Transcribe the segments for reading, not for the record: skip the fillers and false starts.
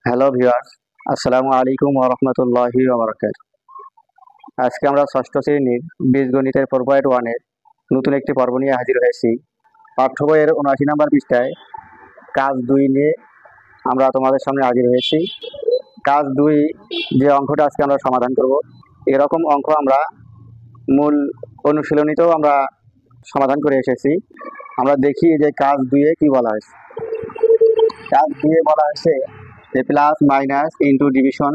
Hello viewers, আসসালামু আলাইকুম ওয়া রাহমাতুল্লাহি ওয়া বারাকাতুহু। আজকে আমরা ষষ্ঠ শ্রেণীর বীজগণিতের 4.1 এর নতুন একটি পর্ব নিয়ে হাজির হয়েছি। পাঠ্য বইয়ের ৭৯ নম্বর পৃষ্ঠায় কাজ 2 নিয়ে আমরা তোমাদের সামনে হাজির হয়েছি। কাজ 2 যে অঙ্কটা আজকে আমরা সমাধান করব, এরকম অঙ্ক আমরা মূল অনুশীলনীতেও আমরা সমাধান করে এসেছি। আমরা দেখি যে কাজ 2 এ কি বলা হয়েছে। কাজ 2 এ বলা হয়েছে যে প্লাস মাইনাস ইনটু ডিভিশন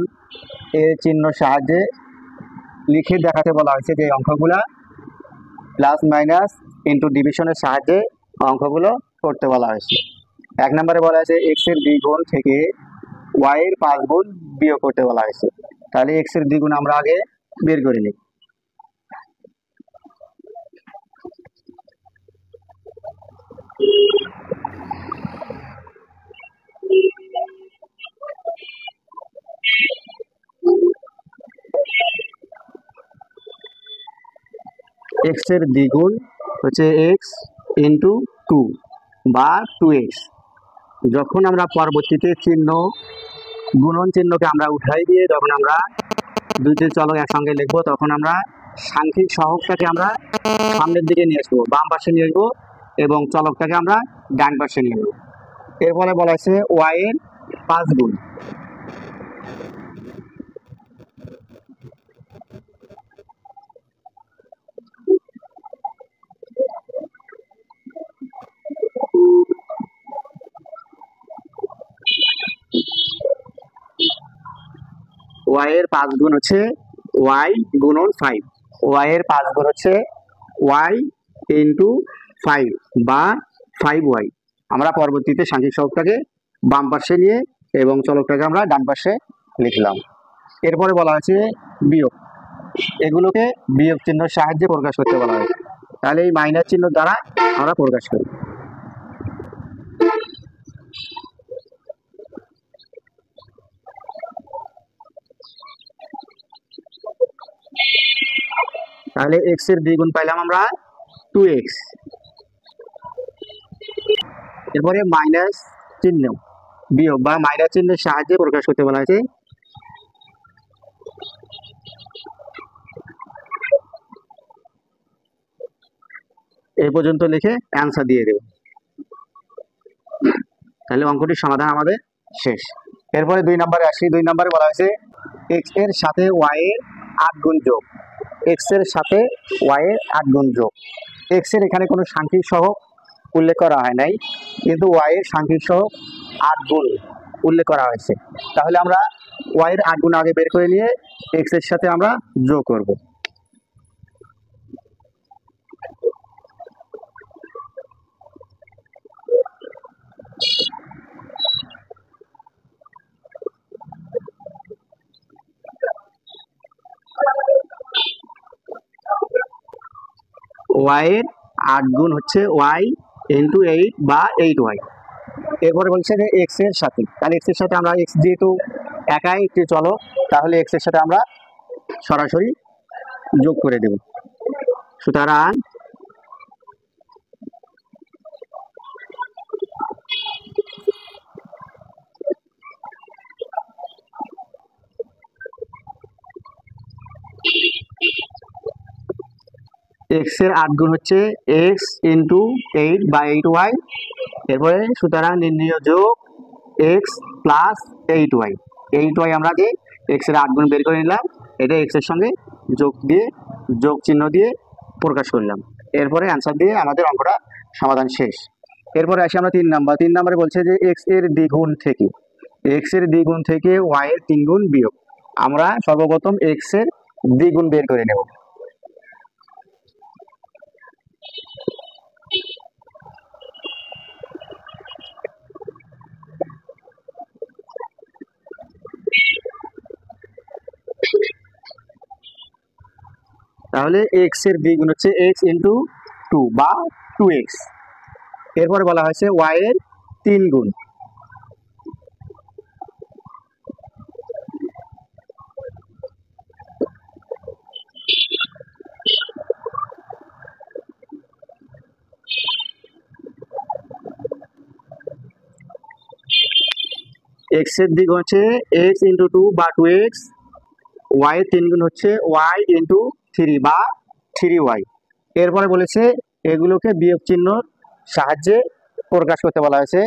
এর চিহ্ন সাহায্যে লিখে দেখাতে বলা হয়েছে যে অঙ্কগুলা প্লাস মাইনাস ইনটু ডিভিশনের সাহায্যে অঙ্কগুলো করতে বলা হয়েছে। 1 নম্বরে বলা হয়েছে এক্স এর দ্বিগুণ থেকে ওয়াই এর 5 গুণ বিয়োগ করতে বলা হয়েছে। তাহলে এক্স এর দ্বিগুণ আমরা আগে বের করে নিই। এক্স এর দ্বিগুণ হচ্ছে এক্স ইন্টু 2 বা 2x। যখন আমরা পরবর্তীতে চিহ্ন গুণন চিহ্নকে আমরা উঠাই দিয়ে যখন আমরা দুইটি চলক একসঙ্গে লিখবো, তখন আমরা সাংখ্যিক সহগটাকে আমরা সামনের দিকে নিয়ে আসবো, বাম পাশে নিয়ে আসবো, এবং চলকটাকে আমরা ডান পাশে নিয়ে আসবো। এরপরে বলা হয়েছে ওয়াই এর 5 গুণ। ওয়াই এর 5 গুণ হচ্ছে ওয়াই গুণন 5। ওয়াই এর 5 গুণ হচ্ছে ওয়াই ইন্টু 5 বা 5y। আমরা পরবর্তীতে সাংখ্যিক সহগটাকে বাম পাশে নিয়ে এবং চলকটাকে আমরা ডান পাশে লিখলাম। এরপরে বলা হয়েছে বিয়োগ। এগুলোকে বিয়োগ চিহ্নের সাহায্যে প্রকাশ করতে বলা হয়েছে। তাহলে এই মাইনাস চিহ্ন দ্বারা আমরা প্রকাশ করি। তাহলে এক্স এর দ্বিগুণ পাইলাম আমরা 2x। এরপরে মাইনাস চিহ্ন বিয়োগ বা মাইনাস চিহ্নের সাহায্যে প্রকাশ করতে বলা হয়েছে। এই পর্যন্ত লিখে অ্যান্সার দিয়ে দেব। তাহলে অঙ্কটির সমাধান আমাদের শেষ। এরপরে 2 নম্বরে আসি। 2 নম্বরে বলা হয়েছে এক্স এর সাথে ওয়াই এর 8 গুণ যোগ। এক্স এর সাথে ওয়াই এর 8 গুণ যোগ। এক্স এর এখানে কোনো সাংখ্যিক সহগ উল্লেখ করা হয় নাই, কিন্তু ওয়াই এর সাংখ্যিক সহগ 8 গুণ উল্লেখ করা হয়েছে। তাহলে আমরা ওয়াই এর 8 গুণ আগে বের করে নিয়ে এক্স এর সাথে আমরা যোগ করব। ওয়াই এর 8 গুণ হচ্ছে ওয়াই ইন্টু 8 বা 8y। এরপরে বলছে যে এক্স এর সাথে, তাহলে এক্স এর সাথে আমরা এক্স যেহেতু একাই একটি চলক, তাহলে এক্স এর সাথে আমরা সরাসরি যোগ করে দেব। সুতরাং এক্স এর 8 গুণ হচ্ছে এক্স ইন্টু 8 বা 8y। এরপরে সুতরাং নির্ণয় যোগ এক্স প্লাস 8y। 8y আমরা যে এক্স এর 8 গুণ বের করে নিলাম, এটা এক্স এর সঙ্গে যোগ দিয়ে যোগ চিহ্ন দিয়ে প্রকাশ করলাম। এরপরে অ্যান্সার দিয়ে আমাদের অঙ্কটা সমাধান শেষ। এরপরে আসি আমরা 3 নাম্বার। 3 নম্বরে বলছে যে এক্স এর দ্বিগুণ থেকে ওয়াই এর 3 গুণ বিয়োগ। আমরা সর্বপ্রথম এক্স এর দ্বিগুণ বের করে নেব। তাহলে এক্স এর দ্বিগুণ হচ্ছে এক্স ইন্টু 2 বা 2x। এরপরে বলা হয়েছে ওয়াই এর 3 গুণ। এক্স এর দিক হচ্ছে এক্স ইন্টু টু বা টু এক্স, ওয়াই এর 3 গুণ হচ্ছে ওয়াই ইন্টু থ্রি বা থ্রি ওয়াই। এরপরে বলেছে এগুলোকে বিয়োগ চিহ্নর সাহায্যে প্রকাশ করতে বলা হয়েছে।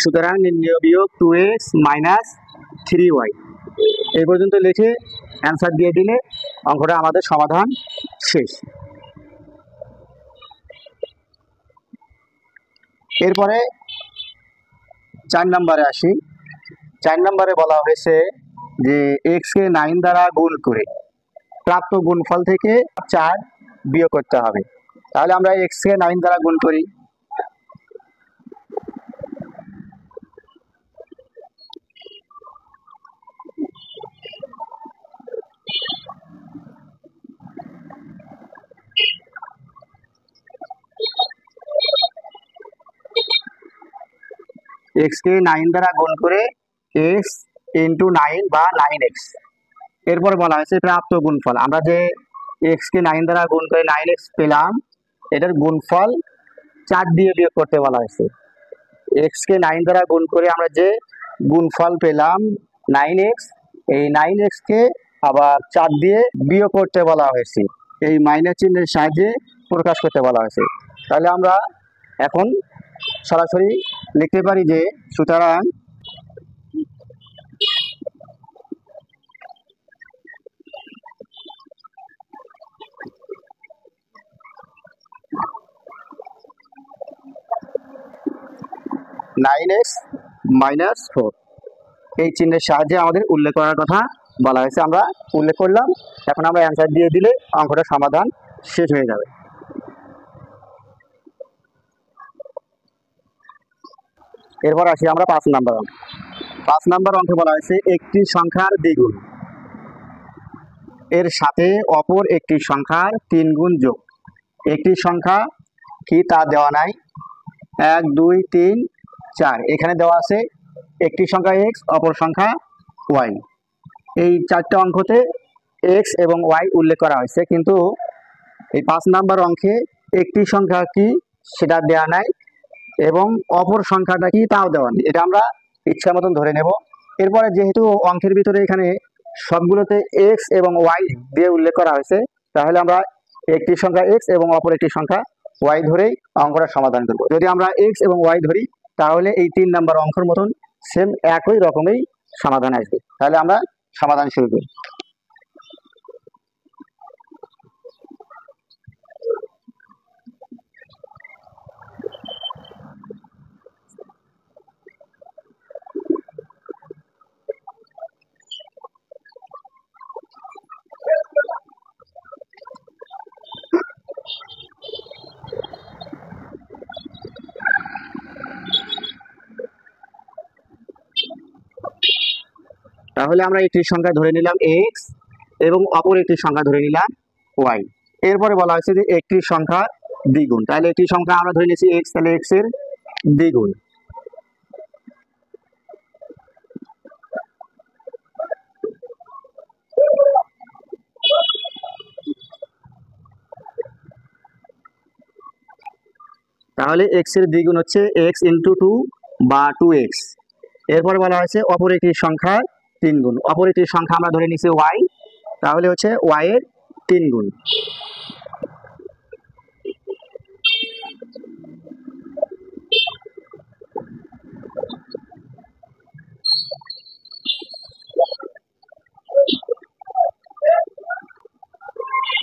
সুতরাং নির্ণয় বিয়োগ two x minus three y এই পর্যন্ত লিখে অ্যান্সার দিয়ে দিলে অঙ্কটা আমাদের সমাধান শেষ। এরপরে 4 নম্বরে আসি। 4 নম্বরে বলা হয়েছে যে এক্স কে 9 দ্বারা গুণ করে প্রাপ্ত গুণফল থেকে 4 বিয়োগ করতে হবে। তাহলে আমরা এক্স কে 9 দ্বারা গুণ করি। এক্স কে 9 দ্বারা গুণ করে এক্স ইন্টু 9 বা 9x। এরপরে বলা হয়েছে প্রাপ্ত গুণফল, আমরা যে এক্স কে 9 দ্বারা গুণ করে 9x পেলাম, এটার গুণফল 4 দিয়ে বিয়োগ করতে বলা হয়েছে। এক্স কে 9 দ্বারা গুণ করে আমরা যে গুণফল পেলাম 9x, এই 9x কে আবার 4 দিয়ে বিয়োগ করতে বলা হয়েছে, এই মাইনাস চিহ্নের সাহায্যে প্রকাশ করতে বলা হয়েছে। তাহলে আমরা এখন সরাসরি লিখতে পারি যে সুতরাং নাইন এক্স মাইনাস ফোর এই চিহ্নের সাহায্যে আমাদের উল্লেখ করার কথা বলা হয়েছে, আমরা উল্লেখ করলাম। এখন আমরা অ্যান্সার দিয়ে দিলে অঙ্কটা সমাধান শেষ হয়ে যাবে। এরপর আসি আমরা 5 নম্বর অঙ্ক। 5 নম্বর অঙ্কে বলা হয়েছে একটি সংখ্যার দ্বিগুণ এর সাথে অপর একটি সংখ্যার 3 গুণ যোগ। একটি সংখ্যা কি তা দেওয়া নাই, 1 2 3 4, এখানে দেওয়া আছে একটি সংখ্যা এক্স অপর সংখ্যা ওয়াই। এই 4টা অঙ্কতে এক্স এবং ওয়াই উল্লেখ করা হয়েছে, কিন্তু এই 5 নাম্বার অঙ্কে একটি সংখ্যা কি সেটা দেওয়া নাই এবং অপর সংখ্যাটা কি তাও দেওয়া নেই, এটা আমরা ইচ্ছা মতন ধরে নেব। এরপরে যেহেতু অঙ্কের ভিতরে এখানে সবগুলোতে এক্স এবং ওয়াই দিয়ে উল্লেখ করা হয়েছে, তাহলে আমরা একটি সংখ্যা এক্স এবং অপর একটি সংখ্যা ওয়াই ধরেই অঙ্কটা সমাধান করব। যদি আমরা এক্স এবং ওয়াই ধরি তাহলে এই 3 নাম্বার অঙ্কের মতন সেম একই রকমই সমাধান আসবে। তাহলে আমরা সমাধান শুরু করি। তাহলে আমরা একটি সংখ্যা ধরে নিলাম এক্স এবং অপর একটি সংখ্যা ধরে নিলাম ওয়াই। এরপরে বলা হয়েছে যে একটি সংখ্যা দ্বিগুণ, তাহলে একটি সংখ্যা আমরা ধরে নিয়েছি এক্স, তাহলে এক্স এর দ্বিগুণ। তাহলে এক্স এর দ্বিগুণ হচ্ছে এক্স ইন্টু টু বা টু এক্স। এরপরে বলা হয়েছে অপর একটি সংখ্যার 3 গুণ, অপর একটি সংখ্যা আমরা ধরে নিয়েছি ওয়াই, তাহলে হচ্ছে ওয়াই এর 3 গুণ।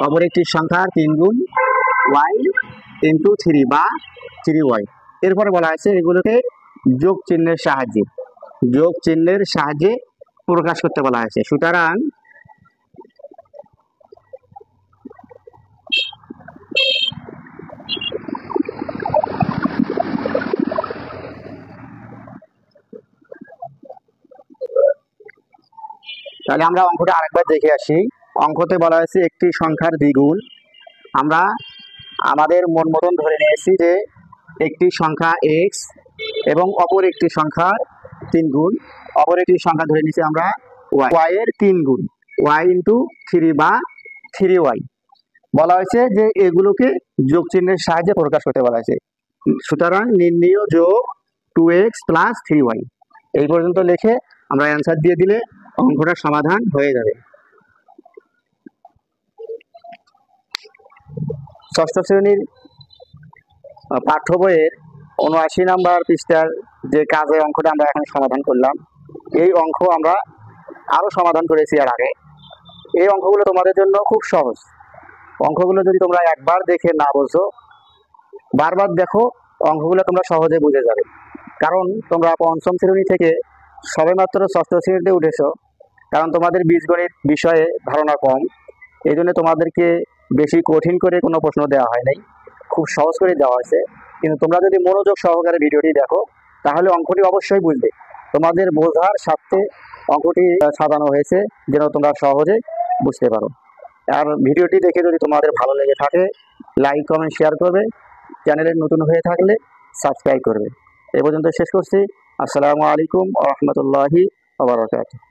অপর একটি সংখ্যার 3 গুণ ওয়াই ইন্টু থ্রি বা থ্রি ওয়াই। এরপরে বলা হয়েছে এগুলোকে যোগ চিহ্নের সাহায্যে প্রকাশ করতে বলা হয়েছে। সুতরাং তাহলে আমরা অঙ্কটা আরেকবার দেখে আসি। অঙ্কতে বলা হয়েছে একটি সংখ্যার দ্বিগুণ, আমরা আমাদের মন মতন ধরে নিয়েছি যে একটি সংখ্যা এক্স এবং অপর একটি সংখ্যার 3 গুণ, অপর একটি সংখ্যা ধরে নিছি আমরা y এর 3 গুণ, y ইন্টু 3 বা 3y। বলা হয়েছে যে এগুলোকে যোগ চিহ্নের সাহায্যে প্রকাশ করতে বলা হয়েছে। সুতরাং নির্ণেয় যোগ 2x প্লাস 3y এই পর্যন্ত লিখে আমরা অ্যান্সার দিয়ে দিলে অঙ্কটার সমাধান হয়ে যাবে। ষষ্ঠ শ্রেণীর পাঠ্য বইয়ের 79 নাম্বার পৃষ্ঠার যে কাজের অঙ্কটা আমরা এখন সমাধান করলাম, এই অঙ্ক আমরা আরো সমাধান করেছি এর আগে। এই অঙ্কগুলো তোমাদের জন্য খুব সহজ। অঙ্কগুলো যদি তোমরা একবার দেখে না বোঝো, বারবার দেখো, অঙ্কগুলো তোমরা সহজে বুঝে যাবে। কারণ তোমরা পঞ্চম শ্রেণী থেকে সবেমাত্র ষষ্ঠ শ্রেণীতে উঠেছো, কারণ তোমাদের বীজগণিত বিষয়ে ধারণা কম, এই জন্য তোমাদেরকে বেশি কঠিন করে কোনো প্রশ্ন দেওয়া হয় নাই, খুব সহজ করে দেওয়া হয়েছে। কিন্তু তোমরা যদি মনোযোগ সহকারে ভিডিওটি দেখো তাহলে অঙ্কটি অবশ্যই বুঝবে। তোমাদের বোঝার স্বার্থে অঙ্কটি সাজানো হয়েছে যেন তোমরা সহজে বুঝতে পারো। আর ভিডিওটি দেখে যদি তোমাদের ভালো লেগে থাকে লাইক কমেন্ট শেয়ার করবে, চ্যানেলে নতুন হয়ে থাকলে সাবস্ক্রাইব করবে। এ পর্যন্ত শেষ করছি। আসসালামু আলাইকুম ওয়া রাহমাতুল্লাহি ওয়া বারাকাতুহু।